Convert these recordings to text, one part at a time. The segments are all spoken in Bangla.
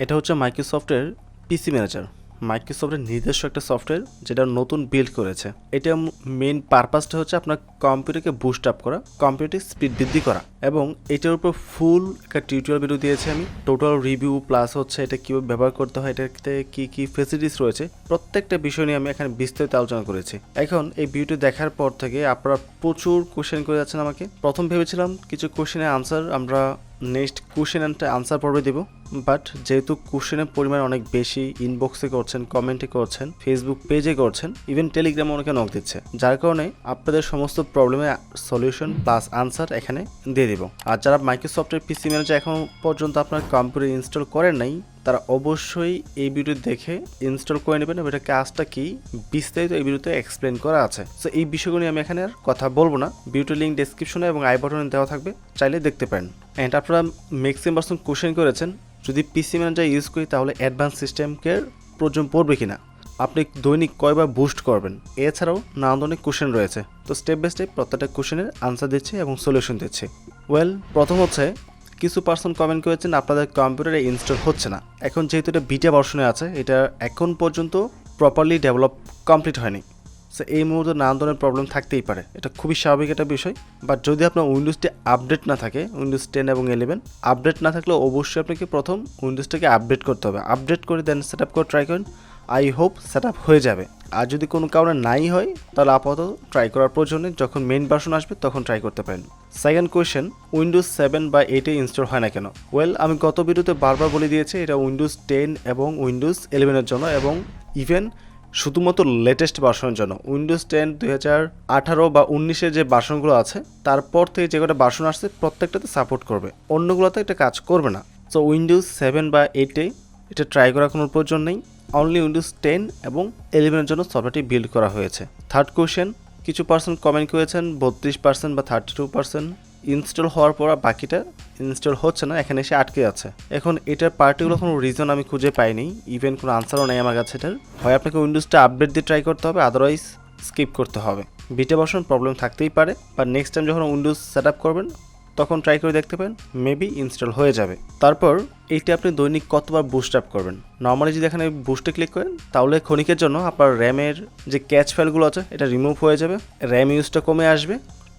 এটা হচ্ছে মাইক্রোসফটের পিসি ম্যানেজার। মাইক্রোসফটের নিজস্ব একটা সফটওয়্যার যেটা নতুন বিল্ড করেছে। এটা মেইন পারপাসটা হচ্ছে আপনার কম্পিউটারকে বুস্ট আপ করা, কম্পিউটার স্পিড বৃদ্ধি করা, এবং এটার উপর ফুল একটা টিউটোরিয়াল ভিডিও দিয়েছি আমি। টোটাল রিভিউ প্লাস হচ্ছে এটা কীভাবে ব্যবহার করতে হয়, এটাতে কী কী ফেসিলিটিস রয়েছে, প্রত্যেকটা বিষয় নিয়ে আমি এখানে বিস্তারিত আলোচনা করেছি। এখন এই ভিডিওটি দেখার পর থেকে আপনারা প্রচুর কোশ্চেন করে যাচ্ছেন আমাকে। প্রথম ভেবেছিলাম কিছু কোশ্চেনের আনসার আমরা নেক্সট কোশ্চেন অ্যান্ড আনসার পর্বে দেব, বাট যেহেতু কোশ্চেনের পরিমাণ অনেক বেশি, ইনবক্সে করছেন, কমেন্টে করছেন, ফেসবুক পেজে করছেন, ইভেন টেলিগ্রামে অনেকে নক দিচ্ছে, যার কারণে আপনাদের সমস্ত প্রবলেমের সলিউশন প্লাস আনসার এখানে দিয়ে দিব। আর যারা মাইক্রোসফটের পিসি ম্যানেজার এখন পর্যন্ত আপনার কম্পিউটার ইনস্টল করেন নাই, তারা অবশ্যই এই ভিডিও দেখে ইনস্টল করে নেবেন এবং এটা কাজটা কি বিস্তারিত এই ভিডিওতে এক্সপ্লেন করা আছে। সো এই বিষয়গুলো আমি এখানে আর কথা বলবো না, ভিডিওর লিঙ্ক ডেসক্রিপশনে এবং আই বাটনে দেওয়া থাকবে, চাইলে দেখতে পারেন। অ্যান্ড আপনারা ম্যাক্সিমাম পার্সন কোশ্চেন করেছেন যদি পিসি ম্যানেজার ইউজ করি তাহলে অ্যাডভান্স সিস্টেমকে প্রয়োজন পড়বে কিনা, আপনি দৈনিক কয়বার বুস্ট করবেন, এছাড়াও নানা ধরনের কোশ্চেন রয়েছে। তো স্টেপ বাই স্টেপ প্রত্যেকটা কোশ্চেনের আনসার দিচ্ছি এবং সলিউশন দিচ্ছি। প্রথম হচ্ছে কিছু পার্সন কমেন্ট করেছেন আপনাদের কম্পিউটারে ইনস্টল হচ্ছে না। এখন যেহেতু এটা বিটা ভার্সনে আছে, এটা এখন পর্যন্ত প্রপারলি ডেভেলপ কমপ্লিট হয়নি। সো এই মুহূর্তে নানা ধরনের প্রবলেম থাকতেই পারে, এটা খুবই স্বাভাবিক একটা বিষয়। বাট যদি আপনার উইন্ডোজটি আপডেট না থাকে, উইন্ডোজ 10 এবং 11 আপডেট না থাকলে অবশ্যই আপনাকে প্রথম উইন্ডোজটাকে আপডেট করতে হবে। আপডেট করে দেন সেট আপ করে ট্রাই করেন, আই হোপ সেট আপ হয়ে যাবে। আর যদি কোনো কারণে নাই হয় তাহলে আপাতত ট্রাই করার প্রয়োজন নেই, যখন মেইন ভার্সন আসবে তখন ট্রাই করতে পারেন। সেকেন্ড কোয়েশ্চেন, উইন্ডোজ 7 বা 8-এ ইনস্টল হয় না কেন? আমি গত ভিডিওতে বারবার বলে দিয়েছি এটা উইন্ডোজ 10 এবং উইন্ডোজ 11-এর জন্য, এবং ইভেন শুধুমাত্র লেটেস্ট ভার্সনের জন্য। উইন্ডোজ 10 2018 বা 19-এর যে ভার্সনগুলো আছে তারপর থেকে যে কটা ভার্সন আসছে প্রত্যেকটাতে সাপোর্ট করবে, অন্যগুলোতে এটা কাজ করবে না। সো উইন্ডোজ 7 বা 8-এ এটা ট্রাই করার কোনো প্রয়োজন নেই, অনলি উইন্ডোজ 10 এবং 11-এর জন্য সফটওয়্যারটি বিল্ড করা হয়েছে। থার্ড কোয়েশ্চেন, কিছু পার্সন কমেন্ট করেছেন 32% বা 32% ইনস্টল হওয়ার পর বাকিটা ইনস্টল হচ্ছে না, এখানে এসে আটকে আছে। এখন এটার পার্টিকুলার কোনো রিজন আমি খুঁজে পাইনি, ইভেন কোনো আনসারও নেই আমার কাছে এটার। হয় আপনাকে উইন্ডোজটা আপডেট দিয়ে ট্রাই করতে হবে, আদারওয়াইজ স্কিপ করতে হবে। বিটা ভার্সন প্রবলেম থাকতেই পারে, বা নেক্সট টাইম যখন উইন্ডোজ সেট আপ করবেন তখন ট্রাই করে দেখতে পারেন, মেবি ইনস্টল হয়ে যাবে। তারপর এইটা আপনি দৈনিক কতবার বুস্ট আপ করবেন? নর্মালি যদি এখানে বুস্টে ক্লিক করেন তাহলে ক্ষণিকের জন্য আপনার র্যামের যে ক্যাচ ফাইলগুলো আছে এটা রিমুভ হয়ে যাবে, র্যাম ইউজটা কমে আসবে,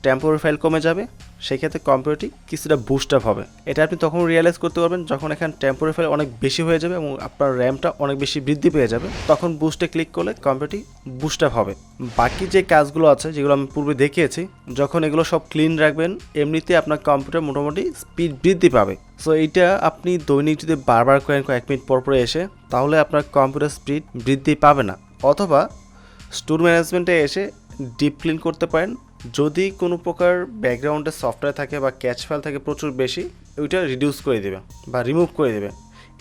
টেম্পোরারি ফাইল কমে যাবে, সেক্ষেত্রে কম্পিউটারটি কিছুটা বুস্ট আপ হবে। এটা আপনি তখন রিয়েলাইজ করতে পারবেন যখন এখানে টেম্পোরারি ফাইল অনেক বেশি হয়ে যাবে এবং আপনার র্যামটা অনেক বেশি বৃদ্ধি পেয়ে যাবে, তখন বুস্টে ক্লিক করলে কম্পিউটারটি বুস্ট আপ হবে। বাকি যে কাজগুলো আছে যেগুলো আমি পূর্বে দেখিয়েছি, যখন এগুলো সব ক্লিন রাখবেন এমনিতে আপনার কম্পিউটার মোটামুটি স্পিড বৃদ্ধি পাবে। সো এইটা আপনি দৈনিক যদি বারবার করেন কয়েক মিনিট পর পরে এসে, তাহলে আপনার কম্পিউটার স্পিড বৃদ্ধি পাবে না। অথবা স্টোর ম্যানেজমেন্টে এসে ডিপ ক্লিন করতে পারেন। যদি কোনো প্রকার ব্যাকগ্রাউন্ডে সফটওয়্যার থাকে বা ক্যাচ ফাইল থাকে প্রচুর বেশি, ওইটা রিডিউস করে দেবে বা রিমুভ করে দেবে,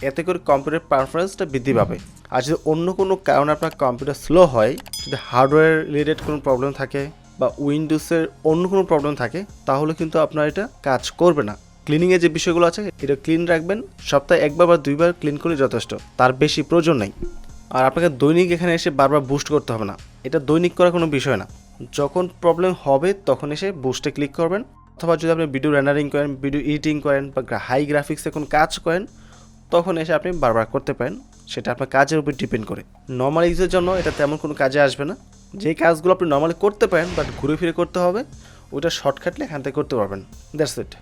এতে করে কম্পিউটার পারফরমেন্সটা বৃদ্ধি পাবে। আর যদি অন্য কোনো কারণে আপনার কম্পিউটার স্লো হয়, যদি হার্ডওয়্যার রিলেটেড কোনো প্রবলেম থাকে বা উইন্ডোজের অন্য কোনো প্রবলেম থাকে, তাহলে কিন্তু আপনার এটা কাজ করবে না। ক্লিনিংয়ের যে বিষয়গুলো আছে এটা ক্লিন রাখবেন, সপ্তাহে একবার বা দুইবার ক্লিন করলে যথেষ্ট, তার বেশি প্রয়োজন নেই। আর আপনাকে দৈনিক এখানে এসে বারবার বুস্ট করতে হবে না, এটা দৈনিক করার কোনো বিষয় না। যখন প্রবলেম হবে তখন এসে বুস্টে ক্লিক করবেন, অথবা যদি আপনি ভিডিও রেন্ডারিং করেন, ভিডিও এডিটিং করেন বা হাই গ্রাফিক্সে কোনো কাজ করেন, তখন এসে আপনি বারবার করতে পারেন, সেটা আপনার কাজের উপর ডিপেন্ড করে। নর্মাল ইউজের জন্য এটা তেমন কোনো কাজে আসবে না। যে কাজগুলো আপনি নর্মালি করতে পারেন বাট ঘুরে ফিরে করতে হবে, ওইটা শর্টকাটলে এখান থেকে করতে পারবেন, দ্যাটস ইট।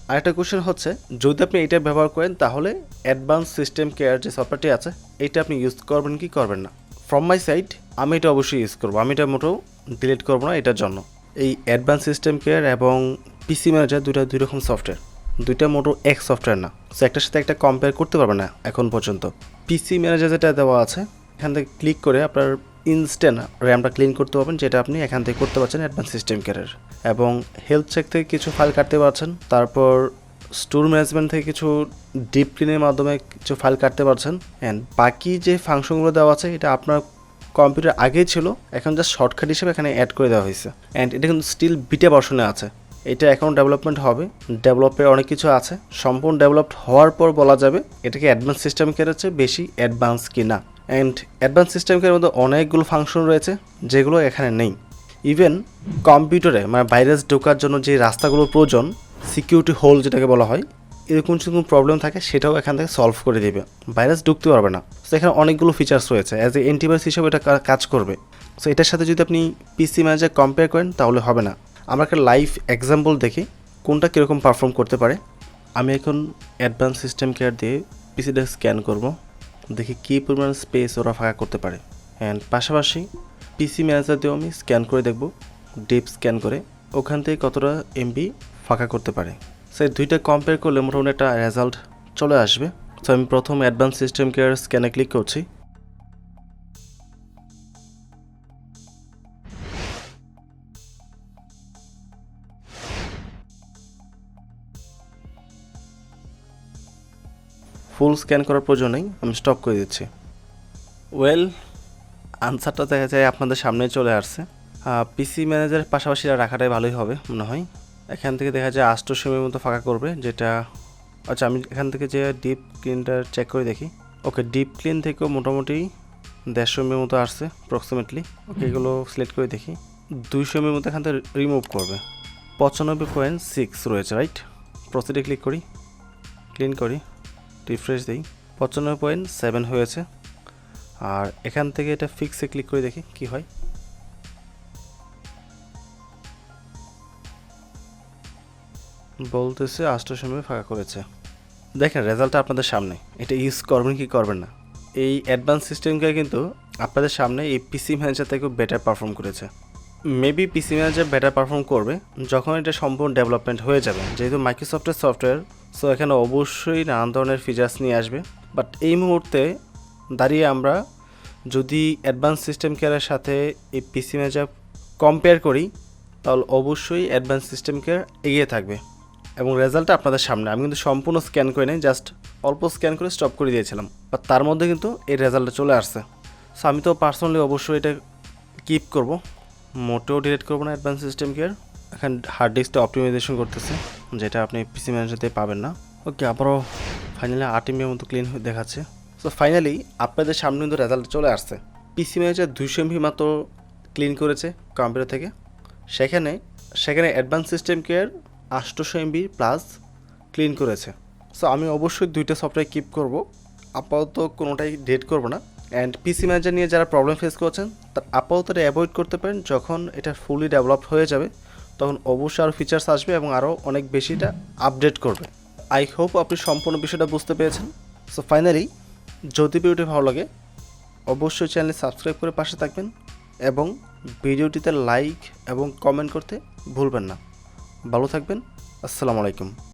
আরেকটা কোশ্চেন হচ্ছে, যদি আপনি এটা ব্যবহার করেন তাহলে অ্যাডভান্স সিস্টেম কেয়ার যে সফটওয়্যারটি আছে এটা আপনি ইউজ করবেন কি করবেন না? ফ্রম মাই সাইড আমি এটা অবশ্যই ইউজ করবো, আমি এটা মোটেও ডিলিট করবো না এটার জন্য। এই অ্যাডভান্স সিস্টেম কেয়ার এবং পিসি ম্যানেজার দুই রকম সফটওয়্যার, দুইটা মোটেও এক সফটওয়্যার না। সো একটার সাথে একটা কম্পেয়ার করতে পারবে না এখন পর্যন্ত। পিসি ম্যানেজার যেটা দেওয়া আছে এখান থেকে ক্লিক করে আপনার ইনস্ট্যান্ট র্যামটা ক্লিন করতে পারবেন, যেটা আপনি এখান থেকে করতে পারছেন অ্যাডভান্স সিস্টেম কেয়ারের। এবং হেলথ চেক থেকে কিছু ফাইল কাটতে পারছেন, তারপর স্টোর ম্যানেজমেন্ট থেকে কিছু ডিপ ক্লিনের মাধ্যমে কিছু ফাইল কাটতে পারছেন। অ্যান্ড বাকি যে ফাংশনগুলো দেওয়া আছে এটা আপনার কম্পিউটার আগেই ছিল, এখন জাস্ট শর্টকাট হিসেবে এখানে অ্যাড করে দেওয়া হয়েছে। অ্যান্ড এটা কিন্তু স্টিল বিটা ভার্সনে আছে, এটা এখন ডেভেলপমেন্ট হবে, ডেভেলপে অনেক কিছু আছে, সম্পূর্ণ ডেভেলপড হওয়ার পর বলা যাবে এটাকে অ্যাডভান্স সিস্টেম কেয়ারের চেয়ে বেশি অ্যাডভান্স কি না। অ্যান্ড অ্যাডভান্স সিস্টেম কেয়ারের মধ্যে অনেকগুলো ফাংশন রয়েছে যেগুলো এখানে নেই। ইভেন কম্পিউটারে ভাইরাস ঢোকার জন্য যে রাস্তাগুলোর প্রয়োজন, সিকিউরিটি হোল যেটাকে বলা হয়, এরকম যদি কোনো প্রবলেম থাকে সেটাও এখান থেকে সলভ করে দেবে, ভাইরাস ঢুকতে পারবে না। সো এখানে অনেকগুলো ফিচার্স রয়েছে, অ্যাজ এ অ্যান্টিভাইরাস হিসেবে এটা কাজ করবে। সো এটার সাথে যদি আপনি পিসি ম্যানেজার কম্পেয়ার করেন তাহলে হবে না। আমরা একটা লাইভ এক্সাম্পল দেখি কোনটা কীরকম পারফর্ম করতে পারে। আমি এখন অ্যাডভান্স সিস্টেম কেয়ার দিয়ে পিসিটা স্ক্যান করব, দেখি কী পরিমাণ স্পেস ওরা ফাঁকা করতে পারে। অ্যান্ড পাশাপাশি পিসি ম্যানেজার দিয়েও আমি স্ক্যান করে দেখব, ডিপ স্ক্যান করে ওখান থেকে কতটা এমবি ফাঁকা করতে পারে। সো দুইটা কম্পেয়ার করলে মোটামুটি একটা রেজাল্ট চলে আসবে। সো আমি প্রথম অ্যাডভান্স সিস্টেম কেয়ার স্ক্যানে ক্লিক করছি। ফুল স্ক্যান করার প্রয়োজন নেই, আমি স্টপ করে দিচ্ছি। ওয়েল, আনসারটা দেখা যায় আপনাদের সামনে চলে আসছে। পিসি ম্যানেজারের পাশাপাশি রাখাটাই ভালোই হবে মনে হয়। এখান থেকে দেখা যায় 800 এমবির মতো ফাঁকা করবে, যেটা আচ্ছা আমি এখান থেকে যে ডিপ ক্লিনটা চেক করে দেখি। ওকে, ডিপ ক্লিন থেকেও মোটামুটি 150 এমবির মতো আসছে অ্যাপ্রক্সিমেটলি। ওকে, এগুলো সিলেক্ট করে দেখি। 200 এমবির মতো এখান থেকে রিমুভ করবে। 95.6 রয়েছে, রাইট? প্রসিডে ক্লিক করি, ক্লিন করি, রিফ্রেশ দিই, 95.7 হয়েছে। আর এখান থেকে এটা ফিক্সে ক্লিক করে দেখি কি হয়। বলতেছে 800 এমবি ফাঁকা করেছে। দেখেন রেজাল্টটা আপনাদের সামনে, এটা ইউজ করবেন কি করবেন না। এই অ্যাডভান্স সিস্টেমকে কিন্তু আপনাদের সামনে এই পিসি ম্যানেজার থেকেও বেটার পারফর্ম করেছে। মেবি পিসি ম্যানেজার বেটার পারফর্ম করবে যখন এটা সম্পূর্ণ ডেভেলপমেন্ট হয়ে যাবে, যেহেতু মাইক্রোসফটের সফটওয়্যার। সো এখানে অবশ্যই নানান ধরনের ফিচার্স নিয়ে আসবে। বাট এই মুহূর্তে দাঁড়িয়ে আমরা যদি অ্যাডভান্স সিস্টেম কেয়ারের সাথে এই পিসি ম্যানেজার কম্পেয়ার করি তাহলে অবশ্যই অ্যাডভান্স সিস্টেম কেয়ার এগিয়ে থাকবে। এবং রেজাল্টটা আপনাদের সামনে, আমি কিন্তু সম্পূর্ণ স্ক্যান করে নিই, জাস্ট অল্প স্ক্যান করে স্টপ করে দিয়েছিলাম, বাট তার মধ্যে কিন্তু এই রেজাল্টটা চলে আসছে। সো আমি তো পার্সোনালি অবশ্যই এটা কিপ করব, মোটেও ডিলিট করবো না অ্যাডভান্স সিস্টেম কেয়ার। এখন হার্ড ডিস্কটা অপটিমাইজেশন করতেছে, যেটা আপনি পিসি ম্যানেজারতে পাবেন না। ওকে, আবারও ফাইনালি 8 এমবির মতো ক্লিন হয়ে দেখাচ্ছে। সো ফাইনালি আপনাদের সামনে কিন্তু রেজাল্ট চলে আসছে। পিসি ম্যানেজার 200 এমবি মাত্র ক্লিন করেছে কম্পিউটার থেকে, সেখানে advance system care 800 MB plus clean করেছে। সো আমি অবশ্যই দুইটা সফটওয়্যার কিপ করব, আপাতত কোনোটাই ডিলিট করব না। অ্যান্ড পিসি ম্যানেজার নিয়ে যারা প্রবলেম ফেস করছেন তার আপাতত এটা অ্যাভয়েড করতে পারেন। যখন এটা ফুলি ডেভেলপ হয়ে যাবে তখন অবশ্যই আরও ফিচার্স আসবে এবং আরও অনেক বেশি এটা আপডেট করবে। আই হোপ আপনি সম্পূর্ণ বিষয়টা বুঝতে পেরেছেন। সো ফাইনালি যদি ভিডিওটি ভালো লাগে অবশ্যই চ্যানেলে সাবস্ক্রাইব করে পাশে থাকবেন এবং ভিডিওটিতে লাইক এবং কমেন্ট করতে ভুলবেন না। ভালো থাকবেন, আসসালামু আলাইকুম।